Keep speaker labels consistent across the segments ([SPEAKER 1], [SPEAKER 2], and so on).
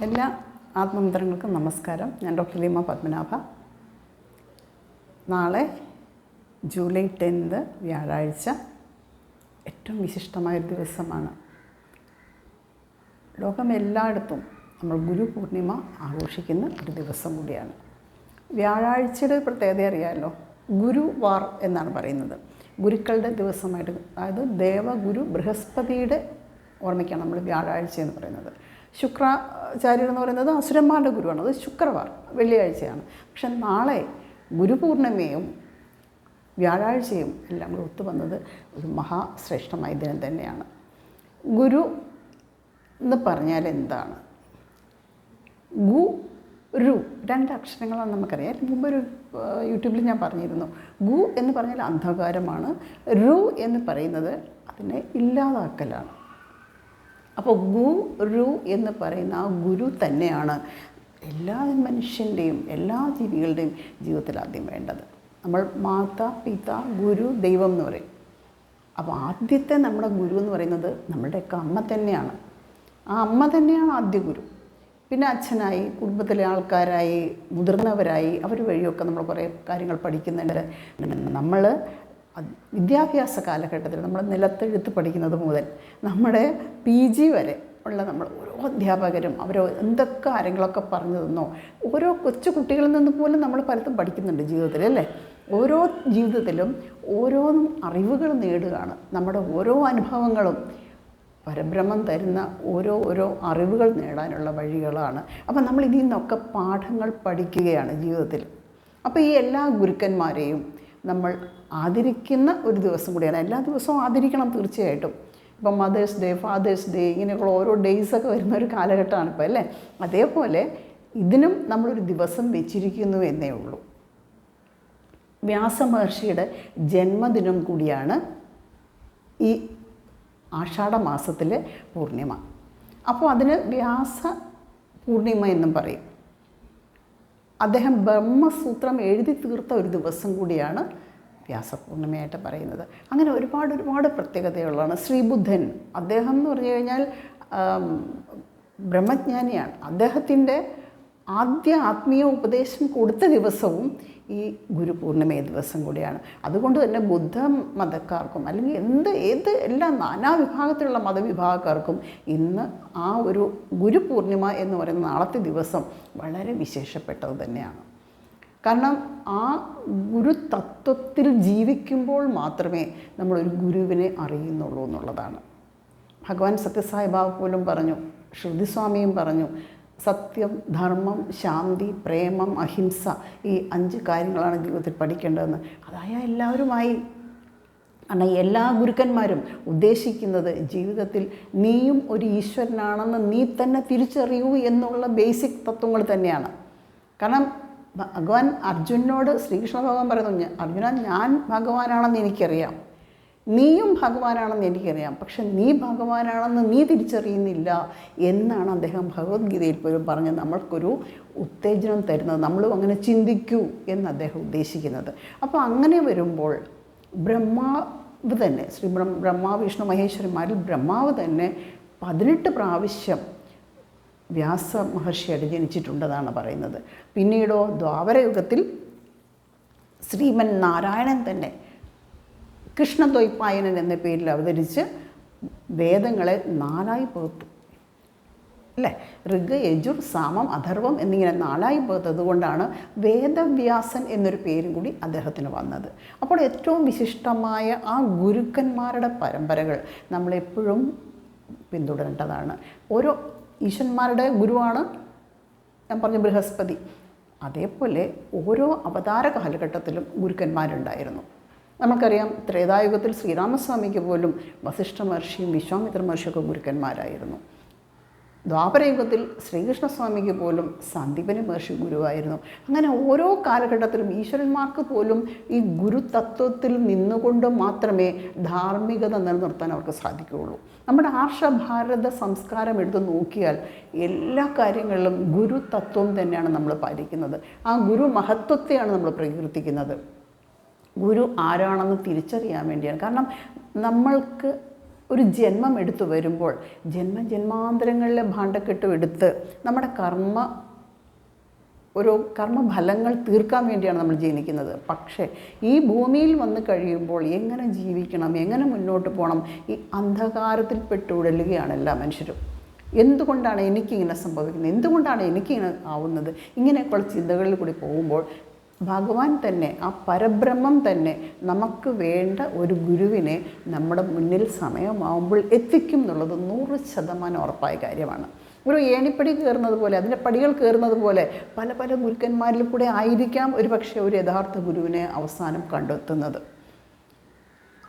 [SPEAKER 1] എല്ലാ ആത്മമിത്രങ്ങൾക്കും നമസ്കാരം. ഞാൻ ഡോക്ടർ ലീമ പത്മനാഭ. നാളെ ജൂലൈ 10 വ്യാഴാഴ്ച ഏറ്റവും വിശിഷ്ടമായൊരു ദിവസമാണ്. ലോകമെല്ലായിടത്തും നമ്മൾ ഗുരു പൂർണിമ ആഘോഷിക്കുന്ന ഒരു ദിവസം കൂടിയാണ്. വ്യാഴാഴ്ചയുടെ പ്രത്യേകത അറിയാമല്ലോ, ഗുരുവാർ എന്നാണ് പറയുന്നത്. ഗുരുക്കളുടെ ദിവസമായിട്ട്, അതായത് ദേവഗുരു ബൃഹസ്പതിയുടെ ഓർമ്മയ്ക്കാണ് നമ്മൾ വ്യാഴാഴ്ച എന്ന് പറയുന്നത്. ശുക്രാചാര്യർ എന്ന് പറയുന്നത് അസുരന്മാരുടെ ഗുരുവാണ്, അത് ശുക്രവാർ വെള്ളിയാഴ്ചയാണ്. പക്ഷെ നാളെ ഗുരുപൂർണിമയും വ്യാഴാഴ്ചയും എല്ലാം കൂടി ഒത്തുവന്നത് ഒരു മഹാശ്രേഷ്ഠമായ ദിനം തന്നെയാണ്. ഗുരു എന്ന് പറഞ്ഞാൽ എന്താണ്? ഗുരു രണ്ട് അക്ഷരങ്ങളാണ് നമുക്കറിയാം. മുമ്പൊരു യൂട്യൂബിൽ ഞാൻ പറഞ്ഞിരുന്നു. ഗു എന്ന് പറഞ്ഞാൽ അന്ധകാരമാണ്, രു എന്ന് പറയുന്നത് അതിനെ ഇല്ലാതാക്കലാണ്. അപ്പോൾ ഗുരു എന്ന് പറയുന്ന ആ ഗുരു തന്നെയാണ് എല്ലാ മനുഷ്യൻ്റെയും എല്ലാ ജീവികളുടെയും ജീവിതത്തിൽ ആദ്യം വേണ്ടത്. നമ്മൾ മാതാ പിത ഗുരു ദൈവം എന്ന് പറയും. അപ്പോൾ ആദ്യത്തെ നമ്മുടെ ഗുരു എന്ന് പറയുന്നത് നമ്മളുടെയൊക്കെ അമ്മ തന്നെയാണ്. ആ അമ്മ തന്നെയാണ് ആദ്യ ഗുരു. പിന്നെ അച്ഛനായി, കുടുംബത്തിലെ ആൾക്കാരായി, മുതിർന്നവരായി, അവർ വഴിയൊക്കെ നമ്മൾ കുറേ കാര്യങ്ങൾ പഠിക്കുന്നുണ്ട്. നമ്മൾ വിദ്യാഭ്യാസ കാലഘട്ടത്തിൽ നമ്മൾ നിലത്തെഴുത്ത് പഠിക്കുന്നത് മുതൽ നമ്മുടെ PG വരെ ഉള്ള നമ്മൾ ഓരോ അധ്യാപകരും അവർ എന്തൊക്കെ കാര്യങ്ങളൊക്കെ പറഞ്ഞു തന്നോ, ഓരോ കൊച്ചു കുട്ടികളിൽ നിന്ന് പോലും നമ്മൾ പലതും പഠിക്കുന്നുണ്ട് ജീവിതത്തിൽ, അല്ലേ? ഓരോ ജീവിതത്തിലും ഓരോന്നും അറിവുകൾ നേടുകയാണ്. നമ്മുടെ ഓരോ അനുഭവങ്ങളും പരബ്രഹ്മം തരുന്ന ഓരോ അറിവുകൾ നേടാനുള്ള വഴികളാണ്. അപ്പം നമ്മൾ ഇതിൽ നിന്നൊക്കെ പാഠങ്ങൾ പഠിക്കുകയാണ് ജീവിതത്തിൽ. അപ്പോൾ ഈ എല്ലാ ഗുരുക്കന്മാരെയും നമ്മൾ ആദരിക്കുന്ന ഒരു ദിവസം കൂടിയാണ്. എല്ലാ ദിവസവും ആദരിക്കണം തീർച്ചയായിട്ടും. ഇപ്പം മദേഴ്സ് ഡേ, ഫാദേഴ്സ് ഡേ, ഇങ്ങനെയുള്ള ഓരോ ഡേയ്സൊക്കെ വരുന്ന ഒരു കാലഘട്ടമാണ് ഇപ്പോൾ, അല്ലേ? അതേപോലെ ഇതിനും നമ്മളൊരു ദിവസം വെച്ചിരിക്കുന്നു എന്നേ ഉള്ളൂ. വ്യാസമഹർഷിയുടെ ജന്മദിനം കൂടിയാണ് ഈ ആഷാഢമാസത്തിലെ പൂർണിമ. അപ്പോൾ അതിന് വ്യാസ പൂർണിമ എന്നും പറയും. അദ്ദേഹം ബ്രഹ്മസൂത്രം എഴുതി തീർത്ത ഒരു ദിവസം കൂടിയാണ് വ്യാസപൂർണിമയായിട്ട് പറയുന്നത്. അങ്ങനെ ഒരുപാട് പ്രത്യേകതയുള്ളതാണ്. ശ്രീബുദ്ധൻ, അദ്ദേഹം എന്ന് പറഞ്ഞു കഴിഞ്ഞാൽ ബ്രഹ്മജ്ഞാനിയാണ്. അദ്ദേഹത്തിൻ്റെ ആദ്യ ആത്മീയ ഉപദേശം കൊടുത്ത ദിവസവും ഈ ഗുരുപൂർണിമ ദിവസം കൂടിയാണ്. അതുകൊണ്ട് തന്നെ ബുദ്ധ മതക്കാർക്കും അല്ലെങ്കിൽ ഏത് എല്ലാ നാനാവിഭാഗത്തിലുള്ള മതവിഭാഗക്കാർക്കും ഇന്ന് ആ ഒരു ഗുരുപൂർണിമ എന്ന് പറയുന്ന നാളത്തെ ദിവസം വളരെ വിശേഷപ്പെട്ടത് തന്നെയാണ്. കാരണം ആ ഗുരുതത്വത്തിൽ ജീവിക്കുമ്പോൾ മാത്രമേ നമ്മളൊരു ഗുരുവിനെ അറിയുന്നുള്ളൂ എന്നുള്ളതാണ്. ഭഗവാൻ സത്യസായി ബാബ പോലും പറഞ്ഞു, ശ്രുതിസ്വാമിയും പറഞ്ഞു, സത്യം, ധർമ്മം, ശാന്തി, പ്രേമം, അഹിംസ, ഈ 5 കാര്യങ്ങളാണ് ജീവിതത്തിൽ പഠിക്കേണ്ടതെന്ന്. അതായ എല്ലാവരുമായി. കാരണം എല്ലാ ഗുരുക്കന്മാരും ഉദ്ദേശിക്കുന്നത് ജീവിതത്തിൽ നീയും ഒരു ഈശ്വരനാണെന്ന് നീ തന്നെ തിരിച്ചറിയൂ എന്നുള്ള ബേസിക് തത്വങ്ങൾ തന്നെയാണ്. കാരണം ഭഗവാൻ അർജുനനോട്, ശ്രീകൃഷ്ണ ഭഗവാൻ പറയുന്നു, അർജുന, ഞാൻ ഭഗവാനാണെന്ന് എനിക്കറിയാം, നീയും ഭഗവാനാണെന്ന് എനിക്കറിയാം, പക്ഷെ നീ ഭഗവാനാണെന്ന് നീ തിരിച്ചറിയുന്നില്ല എന്നാണ് അദ്ദേഹം ഭഗവത്ഗീതയിൽ പോലും പറഞ്ഞ് നമ്മൾക്കൊരു ഉത്തേജനം തരുന്നത്. നമ്മളും അങ്ങനെ ചിന്തിക്കൂ എന്ന് അദ്ദേഹം ഉദ്ദേശിക്കുന്നത്. അപ്പോൾ അങ്ങനെ വരുമ്പോൾ ബ്രഹ്മാവ് തന്നെ, ബ്രഹ്മാ വിഷ്ണു മഹേശ്വരന്മാരിൽ ബ്രഹ്മാവ് തന്നെ 18 പ്രാവശ്യം വ്യാസ മഹർഷിയായിട്ട് ജനിച്ചിട്ടുണ്ടെന്നാണ് പറയുന്നത്. പിന്നീടോ ദ്വാപരയുഗത്തിൽ ശ്രീമൻ നാരായണൻ തന്നെ കൃഷ്ണദ്വൈപായനൻ എന്ന പേരിൽ അവതരിച്ച് വേദങ്ങളെ 4ആയി പകുത്തു, അല്ലേ? ഋഗ്, യജുർ, സാമം, അഥർവം എന്നിങ്ങനെ 4ആയി പകുത്തത് കൊണ്ടാണ് വേദവ്യാസൻ എന്നൊരു പേരും കൂടി അദ്ദേഹത്തിന് വന്നത്. അപ്പോൾ ഏറ്റവും വിശിഷ്ടമായ ആ ഗുരുക്കന്മാരുടെ പരമ്പരകൾ നമ്മളെപ്പോഴും പിന്തുടരേണ്ടതാണ്. ഓരോ ഈശ്വരന്മാരുടെ ഗുരുവാണ് ഞാൻ പറഞ്ഞ ബൃഹസ്പതി. അതേപോലെ ഓരോ അവതാര കാലഘട്ടത്തിലും ഗുരുക്കന്മാരുണ്ടായിരുന്നു. നമുക്കറിയാം, ത്രേതായുഗത്തിൽ ശ്രീരാമസ്വാമിക്ക് പോലും വസിഷ്ഠ മഹർഷിയും വിശ്വാമിത്ര മഹർഷിയൊക്കെ ഗുരുക്കന്മാരായിരുന്നു. ദ്വാപരയുഗത്തിൽ ശ്രീകൃഷ്ണസ്വാമിക്ക് പോലും സന്ദീപനി മഹർഷി ഗുരുവായിരുന്നു. അങ്ങനെ ഓരോ കാലഘട്ടത്തിലും ഈശ്വരന്മാർക്ക് പോലും ഈ ഗുരുതത്വത്തിൽ നിന്നുകൊണ്ട് മാത്രമേ ധാർമ്മികത നിലനിർത്താൻ അവർക്ക് സാധിക്കുകയുള്ളൂ. നമ്മുടെ ആർഷഭാരത സംസ്കാരം എടുത്ത് നോക്കിയാൽ എല്ലാ കാര്യങ്ങളിലും ഗുരുതത്വം തന്നെയാണ് നമ്മൾ പാലിക്കുന്നത്. ആ ഗുരു മഹത്വത്തെയാണ് നമ്മൾ പ്രകീർത്തിക്കുന്നത്. ഗുരു ആരാണെന്ന് തിരിച്ചറിയാൻ വേണ്ടിയാണ്. കാരണം നമ്മൾക്ക് ഒരു ജന്മം എടുത്തു വരുമ്പോൾ ജന്മാന്തരങ്ങളിലെ ഭാണ്ഡക്കെട്ടും എടുത്ത് നമ്മുടെ കർമ്മഫലങ്ങൾ തീർക്കാൻ വേണ്ടിയാണ് നമ്മൾ ജനിക്കുന്നത്. പക്ഷേ ഈ ഭൂമിയിൽ വന്ന് കഴിയുമ്പോൾ എങ്ങനെ ജീവിക്കണം, എങ്ങനെ മുന്നോട്ട് പോകണം, ഈ അന്ധകാരത്തിൽ ഉടലുകയാണ് എല്ലാ മനുഷ്യരും. എന്തുകൊണ്ടാണ് എനിക്കിങ്ങനെ സംഭവിക്കുന്നത്, എന്തുകൊണ്ടാണ് എനിക്കിങ്ങനെ ആവുന്നത്, ഇങ്ങനെയൊക്കെയുള്ള ചിന്തകളിൽ കൂടി പോകുമ്പോൾ ഭഗവാൻ തന്നെ, ആ പരബ്രഹ്മം തന്നെ നമുക്ക് വേണ്ട ഒരു ഗുരുവിനെ നമ്മുടെ മുന്നിൽ സമയമാവുമ്പോൾ എത്തിക്കും എന്നുള്ളത് 100% ഉറപ്പായ കാര്യമാണ്. ഒരു ഏണിപ്പടി കയറുന്നത് പോലെ, അതിൻ്റെ പടികൾ കയറുന്നത് പോലെ പല പല ഗുരുക്കന്മാരിൽ കൂടെ ആയിരിക്കാം ഒരു പക്ഷേ ഒരു യഥാർത്ഥ ഗുരുവിനെ അവസാനം കണ്ടെത്തുന്നത്.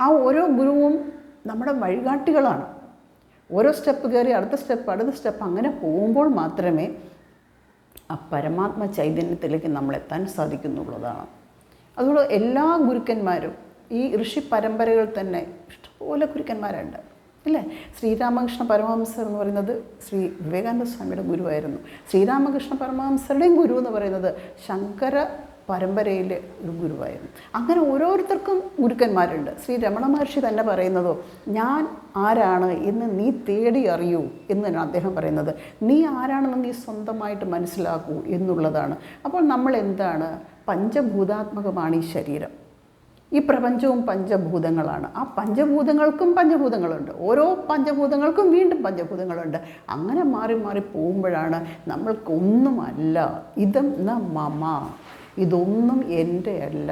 [SPEAKER 1] ആ ഓരോ ഗുരുവും നമ്മുടെ വഴികാട്ടികളാണ്. ഓരോ സ്റ്റെപ്പ് കയറി അടുത്ത സ്റ്റെപ്പ് അങ്ങനെ പോകുമ്പോൾ മാത്രമേ ആ പരമാത്മ ചൈതന്യത്തിലേക്ക് നമ്മളെത്താൻ സാധിക്കുന്നുള്ളതാണ്. അതുകൊണ്ട് എല്ലാ ഗുരുക്കന്മാരും, ഈ ഋഷി പരമ്പരകൾ തന്നെ ഇഷ്ടംപോലെ ഗുരുക്കന്മാരുണ്ട് അല്ലേ. ശ്രീരാമകൃഷ്ണ പരമഹംസർ എന്ന് പറയുന്നത് ശ്രീ വിവേകാനന്ദ സ്വാമിയുടെ ഗുരുവായിരുന്നു. ശ്രീരാമകൃഷ്ണ പരമഹംസരുടെയും ഗുരു എന്ന് പറയുന്നത് ശങ്കര പരമ്പരയിലെ ഒരു ഗുരുവായിരുന്നു. അങ്ങനെ ഓരോരുത്തർക്കും ഗുരുക്കന്മാരുണ്ട്. ശ്രീ രമണ മഹർഷി തന്നെ പറയുന്നതോ, ഞാൻ ആരാണ് എന്ന് നീ തേടി അറിയൂ എന്നാണ് അദ്ദേഹം പറയുന്നത്. നീ ആരാണെന്ന് നീ സ്വന്തമായിട്ട് മനസ്സിലാക്കൂ എന്നുള്ളതാണ്. അപ്പോൾ നമ്മൾ എന്താണ്? പഞ്ചഭൂതാത്മകമാണ് ഈ ശരീരം. ഈ പ്രപഞ്ചവും പഞ്ചഭൂതങ്ങളാണ്. ആ പഞ്ചഭൂതങ്ങൾക്കും പഞ്ചഭൂതങ്ങളുണ്ട്. ഓരോ പഞ്ചഭൂതങ്ങൾക്കും വീണ്ടും പഞ്ചഭൂതങ്ങളുണ്ട്. അങ്ങനെ മാറി മാറി പോകുമ്പോഴാണ് നമ്മൾക്കൊന്നുമല്ല, ഇതം ന മമ, ഇതൊന്നും എൻ്റെ അല്ല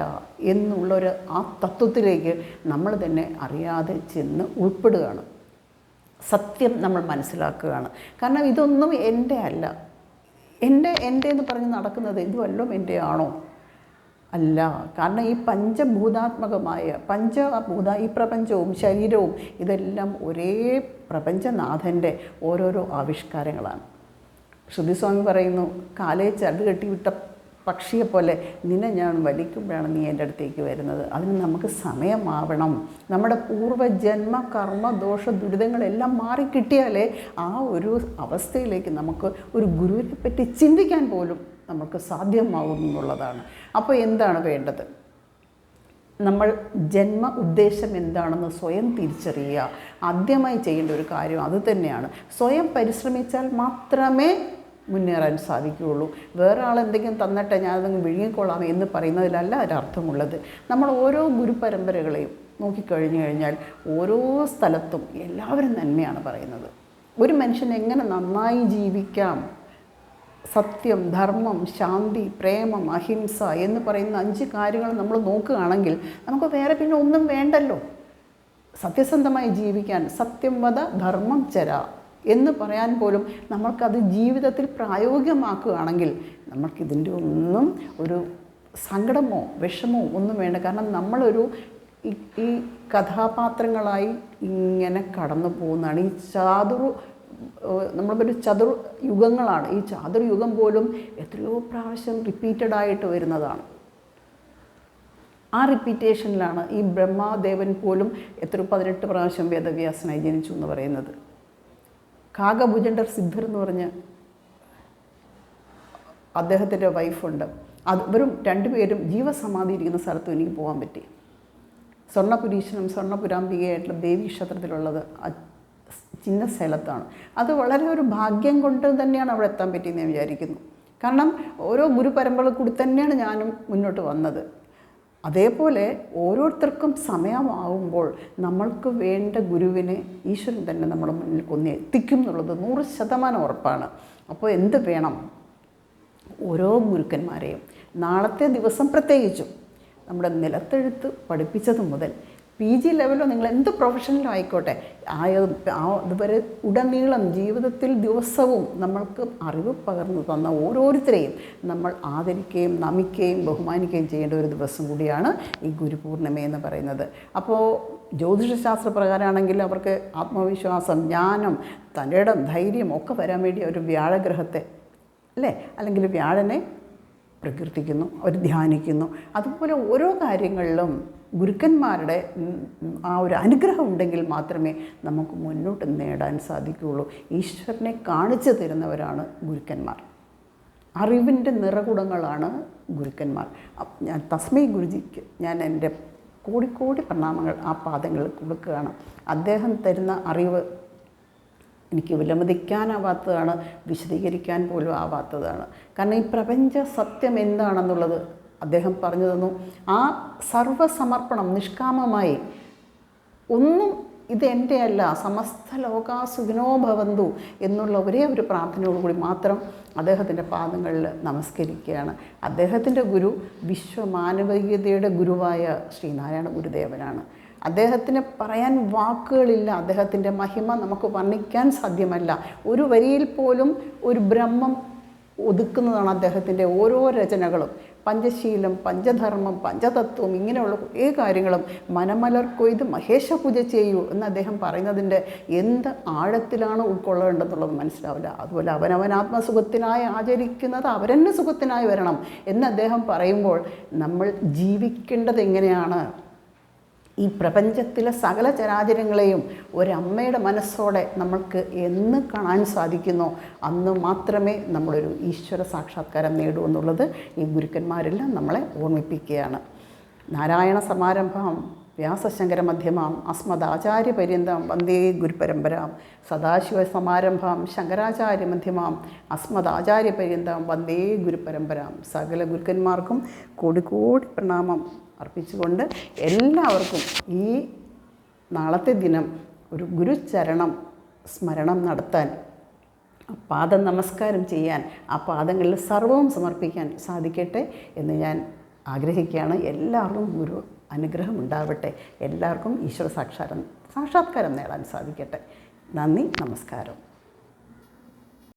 [SPEAKER 1] എന്നുള്ളൊരു ആ തത്വത്തിലേക്ക് നമ്മൾ തന്നെ അറിയാതെ ചെന്ന് ഉൾപ്പെടുകയാണ്. സത്യം നമ്മൾ മനസ്സിലാക്കുകയാണ്. കാരണം ഇതൊന്നും എൻ്റെ അല്ല. എൻ്റെ എന്ന് പറഞ്ഞ് നടക്കുന്നത് ഇത് വല്ലതും എൻ്റെ ആണോ? അല്ല. കാരണം ഈ പഞ്ചഭൂതാത്മകമായ ഈ പ്രപഞ്ചവും ശരീരവും ഇതെല്ലാം ഒരേ പ്രപഞ്ചനാഥൻ്റെ ഓരോരോ ആവിഷ്കാരങ്ങളാണ്. ശ്രുതിസ്വാമി പറയുന്നു, കാലേ ചരട് കെട്ടിവിട്ട പക്ഷിയെപ്പോലെ നിന്നെ ഞാൻ വലിക്കുമ്പോഴാണ് നീ എൻ്റെ അടുത്തേക്ക് വരുന്നത്. അതിന് നമുക്ക് സമയമാവണം. നമ്മുടെ പൂർവ്വജന്മ കർമ്മ ദോഷ ദുരിതങ്ങളെല്ലാം മാറിക്കിട്ടിയാലേ ആ ഒരു അവസ്ഥയിലേക്ക് നമുക്ക് ഒരു ഗുരുവിനെ പറ്റി ചിന്തിക്കാൻ പോലും നമുക്ക് സാധ്യമാകും എന്നുള്ളതാണ്. അപ്പോൾ എന്താണ് വേണ്ടത്? നമ്മൾ ജന്മ ഉദ്ദേശം എന്താണെന്ന് സ്വയം തിരിച്ചറിയുക. ആദ്യമായി ചെയ്യേണ്ട ഒരു കാര്യം അത് തന്നെയാണ്. സ്വയം പരിശ്രമിച്ചാൽ മാത്രമേ മുന്നേറാൻ സാധിക്കുകയുള്ളൂ. വേറെ ആളെന്തെങ്കിലും തന്നിട്ട് ഞാനതെങ്കിലും വിഴുങ്ങിക്കൊള്ളാം എന്ന് പറയുന്നതിലല്ല ഒരർത്ഥമുള്ളത്. നമ്മൾ ഓരോ ഗുരുപരമ്പരകളെയും നോക്കിക്കഴിഞ്ഞു കഴിഞ്ഞാൽ ഓരോ സ്ഥലത്തും എല്ലാവരും നന്മയാണ് പറയുന്നത്. ഒരു മനുഷ്യൻ എങ്ങനെ നന്നായി ജീവിക്കാം, സത്യം, ധർമ്മം, ശാന്തി, പ്രേമം, അഹിംസ എന്ന് പറയുന്ന 5 കാര്യങ്ങൾ നമ്മൾ നോക്കുകയാണെങ്കിൽ നമുക്ക് വേറെ പിന്നെ ഒന്നും വേണ്ടല്ലോ. സത്യസന്ധമായി ജീവിക്കാൻ സത്യം വദ ധർമ്മം ചര എന്ന് പറയാൻ പോലും നമ്മൾക്കത് ജീവിതത്തിൽ പ്രായോഗികമാക്കുകയാണെങ്കിൽ നമ്മൾക്കിതിൻ്റെ ഒന്നും ഒരു സങ്കടമോ വിഷമോ ഒന്നും വേണ്ട. കാരണം നമ്മളൊരു ഈ കഥാപാത്രങ്ങളായി ഇങ്ങനെ കടന്നു പോകുന്നതാണ്. ഈ നമ്മളിപ്പോൾ ചതുർയുഗങ്ങളാണ്. ഈ ചതുർയുഗം പോലും എത്രയോ പ്രാവശ്യം റിപ്പീറ്റഡായിട്ട് വരുന്നതാണ്. ആ റിപ്പീറ്റേഷനിലാണ് ഈ ബ്രഹ്മദേവൻ പോലും 18 പ്രാവശ്യം വേദവ്യാസനായി ജനിച്ചു എന്ന് പറയുന്നത്. കാകഭുജണ്ഡർ സിദ്ധർ എന്ന് പറഞ്ഞ് അദ്ദേഹത്തിൻ്റെ വൈഫുണ്ട്. ഇവരും 2 പേരും ജീവസമാധി ഇരിക്കുന്ന സ്ഥലത്തും എനിക്ക് പോകാൻ പറ്റി. സ്വർണ്ണപുരീശനും സ്വർണ്ണപുരാംബികയായിട്ടുള്ള ദേവീ ക്ഷേത്രത്തിലുള്ളത് ചിന്ന സ്ഥലത്താണ്. അത് വളരെ ഒരു ഭാഗ്യം കൊണ്ട് തന്നെയാണ് അവിടെ എത്താൻ പറ്റിയെന്ന് ഞാൻ വിചാരിക്കുന്നു. കാരണം ഓരോ ഗുരുപരമ്പരകൾ കൂടി തന്നെയാണ് ഞാനും മുന്നോട്ട് വന്നത്. അതേപോലെ ഓരോരുത്തർക്കും സമയമാവുമ്പോൾ നമ്മൾക്ക് വേണ്ട ഗുരുവിനെ ഈശ്വരൻ തന്നെ നമ്മുടെ മുന്നിൽ എത്തിക്കും എന്നുള്ളത് 100% ഉറപ്പാണ്. അപ്പോൾ എന്ത് വേണം? ഓരോ ഗുരുക്കന്മാരെയും നാളത്തെ ദിവസം പ്രത്യേകിച്ചും നമ്മുടെ നിലത്തെഴുത്ത് പഠിപ്പിച്ചത് മുതൽ PG ലെവലോ നിങ്ങൾ എന്ത് പ്രൊഫഷണലോ ആയിക്കോട്ടെ, അതുവരെ ഉടനീളം ജീവിതത്തിൽ ദിവസവും നമ്മൾക്ക് അറിവ് പകർന്നു തന്ന ഓരോരുത്തരെയും നമ്മൾ ആദരിക്കുകയും നമിക്കുകയും ബഹുമാനിക്കുകയും ചെയ്യേണ്ട ഒരു ദിവസം കൂടിയാണ് ഈ ഗുരുപൂർണിമ എന്ന് പറയുന്നത്. അപ്പോൾ ജ്യോതിഷശാസ്ത്ര പ്രകാരമാണെങ്കിൽ അവർക്ക് ആത്മവിശ്വാസം, ജ്ഞാനം, തൻ്റെ ഇടം, ധൈര്യം ഒക്കെ വരാൻ വേണ്ടി ഒരു വ്യാഴഗ്രഹത്തെ അല്ലെങ്കിൽ വ്യാഴനെ പ്രകീർത്തിക്കുന്നു, അവർ ധ്യാനിക്കുന്നു. അതുപോലെ ഓരോ കാര്യങ്ങളിലും ഗുരുക്കന്മാരുടെ ആ ഒരു അനുഗ്രഹം ഉണ്ടെങ്കിൽ മാത്രമേ നമുക്ക് മുന്നോട്ട് നേടാൻ സാധിക്കുകയുള്ളൂ. ഈശ്വരനെ കാണിച്ചു തരുന്നവരാണ് ഗുരുക്കന്മാർ. അറിവിൻ്റെ നിറകുടങ്ങളാണ് ഗുരുക്കന്മാർ. ഞാൻ തസ്മൈ ഗുരുജിക്ക് ഞാൻ എൻ്റെ കോടിക്കോടി പ്രണാമങ്ങൾ ആ പാദങ്ങളിൽ കൊടുക്കുകയാണ്. അദ്ദേഹം തരുന്ന അറിവ് എനിക്ക് വിലമതിക്കാനാവാത്തതാണ്, വിശദീകരിക്കാൻ പോലും ആവാത്തതാണ്. കാരണം ഈ പ്രപഞ്ച സത്യം എന്താണെന്നുള്ളത് അദ്ദേഹം പറഞ്ഞു തന്നു. ആ സർവസമർപ്പണം നിഷ്കാമമായി, ഒന്നും ഇതെൻ്റെ അല്ല, സമസ്ത ലോകാ സുഖിനോ ഭവന്തു എന്നുള്ള ഒരേ ഒരു പ്രാർത്ഥനയോടുകൂടി മാത്രം അദ്ദേഹത്തിൻ്റെ പാദങ്ങളിൽ നമസ്കരിക്കുകയാണ്. അദ്ദേഹത്തിൻ്റെ ഗുരു വിശ്വമാനവികതയുടെ ഗുരുവായ ശ്രീനാരായണ ഗുരുദേവനാണ്. അദ്ദേഹത്തിന് പറയാൻ വാക്കുകളില്ല. അദ്ദേഹത്തിൻ്റെ മഹിമ നമുക്ക് വർണ്ണിക്കാൻ സാധ്യമല്ല. ഒരു വരിയിൽ പോലും ഒരു ബ്രഹ്മം ഒതുക്കുന്നതാണ് അദ്ദേഹത്തിൻ്റെ ഓരോ രചനകളും. പഞ്ചശീലം, പഞ്ചധർമ്മം, പഞ്ചതത്വം, ഇങ്ങനെയുള്ള കുറേ കാര്യങ്ങളും മനമലർ കൊയ്ത് മഹേശ പൂജ ചെയ്യൂ എന്ന് അദ്ദേഹം പറയുന്നതിൻ്റെ എന്ത് ആഴത്തിലാണ് ഉൾക്കൊള്ളേണ്ടതെന്നുള്ളത് മനസ്സിലാവില്ല. അതുപോലെ അവനവനാത്മസുഖത്തിനായി ആചരിക്കുന്നത് അവരെന്നെ സുഖത്തിനായി വരണം എന്ന് അദ്ദേഹം പറയുമ്പോൾ നമ്മൾ ജീവിക്കേണ്ടത് എങ്ങനെയാണ്? ഈ പ്രപഞ്ചത്തിലെ സകല ചരാചരങ്ങളെയും ഒരമ്മയുടെ മനസ്സോടെ നമ്മൾക്ക് എന്ന് കാണാൻ സാധിക്കുന്നോ അന്ന് മാത്രമേ നമ്മളൊരു ഈശ്വര സാക്ഷാത്കാരം നേടൂ എന്നുള്ളത് ഈ ഗുരുക്കന്മാരെല്ലാം നമ്മളെ ഓർമ്മിപ്പിക്കുകയാണ്. നാരായണ സമാരംഭം വ്യാസശങ്കര മധ്യമാം അസ്മദാചാര്യപര്യന്തം വന്ദേ ഗുരുപരമ്പരാം. സദാശിവ സമാരംഭം ശങ്കരാചാര്യ മധ്യമാം അസ്മദാചാര്യപര്യന്തം വന്ദേ ഗുരുപരമ്പരാം. സകല ഗുരുക്കന്മാർക്കും കോടി പ്രണാമം അർപ്പിച്ചുകൊണ്ട് എല്ലാവർക്കും ഈ നാളത്തെ ദിനം ഒരു ഗുരുചരണം സ്മരണം നടത്താൻ, പാദ നമസ്കാരം ചെയ്യാൻ, ആ പാദങ്ങളിൽ സർവവും സമർപ്പിക്കാൻ സാധിക്കട്ടെ എന്ന് ഞാൻ ആഗ്രഹിക്കുകയാണ്. എല്ലാവർക്കും ഗുരു അനുഗ്രഹം ഉണ്ടാവട്ടെ. എല്ലാവർക്കും ഈശ്വര സാക്ഷാത്കാരം നേടാൻ സാധിക്കട്ടെ. നന്ദി, നമസ്കാരം.